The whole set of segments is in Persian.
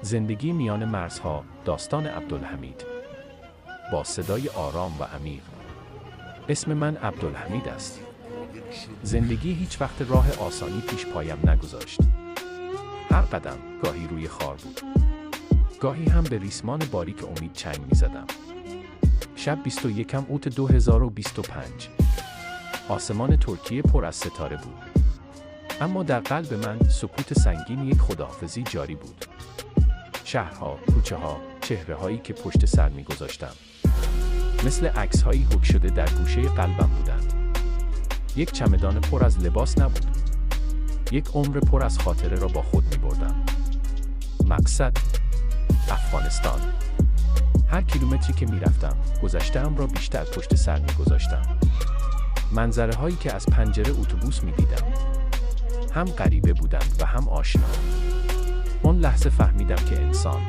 زندگی میان مرزها، داستان عبدالحمید. با صدای آرام و عمیق. اسم من عبدالحمید است. زندگی هیچ وقت راه آسانی پیش پایم نگذاشت. هر قدم گاهی روی خار بود. گاهی هم به ریسمان باریک امید چنگ می‌زدم. شب 21 اوت 2025. آسمان ترکیه پر از ستاره بود. اما در قلب من سکوت سنگین یک خداحافظی جاری بود. شهرها، کوچه‌ها، چهره‌هایی که پشت سر می‌گذاشتم. مثل عکس‌هایی حک شده در گوشه قلبم بودند. یک چمدان پر از لباس نبود. یک عمر پر از خاطره را با خود می‌بردم. مقصد افغانستان. هر کیلومتری که می‌رفتم، گذشته‌ام را بیشتر پشت سر می‌گذاشتم. منظره‌هایی که از پنجره اتوبوس می‌دیدم، هم غریبه بودند و هم آشنا. اون لحظه فهمیدم که انسان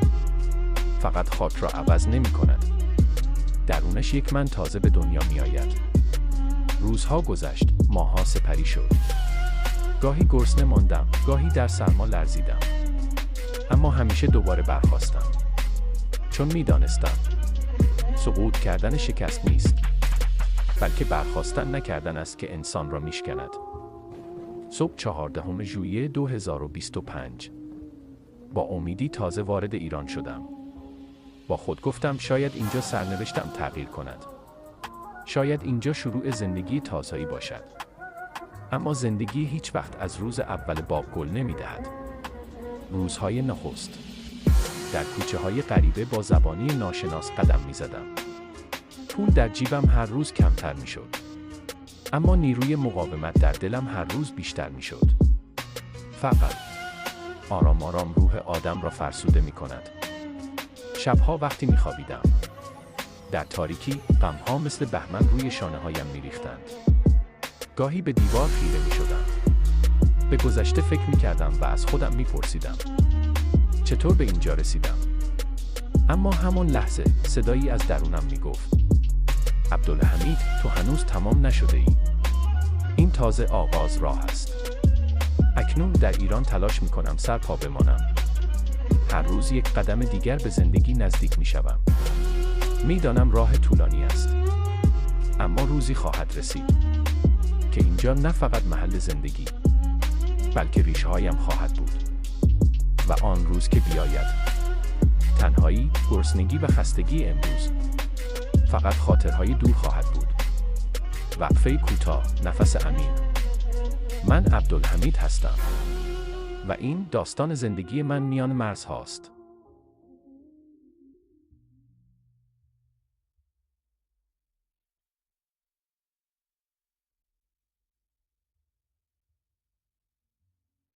فقط خاک را عوض نمی‌کند. درونش یک من تازه به دنیا می‌آید. روزها گذشت، ماه‌ها سپری شد. گاهی گرسنه ماندم، گاهی در سرما لرزیدم. اما همیشه دوباره برخاستم. چون می‌دانستم سقوط کردن شکست نیست، بلکه برخاستن نکردن است که انسان را میشکند. صبح 14 ژوئیه 2025. با امیدی تازه وارد ایران شدم. با خود گفتم شاید اینجا سرنوشتم تغییر کند. شاید اینجا شروع زندگی تازه‌ای باشد. اما زندگی هیچ وقت از روز اول باغ گل نمی‌دهد. روزهای نخست. در کوچه‌های غریبه با زبانی ناشناس قدم می‌زدم. پول در جیبم هر روز کمتر می‌شد. اما نیروی مقاومت در دلم هر روز بیشتر می‌شد. فقط آرام آرام روح آدم را فرسوده می‌کند. شب‌ها وقتی می‌خوابیدم، در تاریکی غم‌ها مثل بهمن روی شانه‌هایم می‌ریختند. گاهی به دیوار خیره می‌شدم. به گذشته فکر می‌کردم و از خودم می‌پرسیدم چطور به اینجا رسیدم؟ اما همون لحظه صدایی از درونم می‌گفت عبدالحمید، تو هنوز تمام نشده ای. این تازه آغاز راه است. اکنون در ایران تلاش می‌کنم سر پا بمانم. هر روز یک قدم دیگر به زندگی نزدیک می‌شوم. می‌دانم راه طولانی است. اما روزی خواهد رسید که اینجا نه فقط محل زندگی، بلکه ریشه‌هایم خواهد بود. و آن روز که بیاید، تنهایی، گرسنگی و خستگی امروز فقط خاطرهای دور خواهد بود. وقفه کوتاه، نفس عمیق. من عبدالحمید هستم و این داستان زندگی من میان مرزهاست.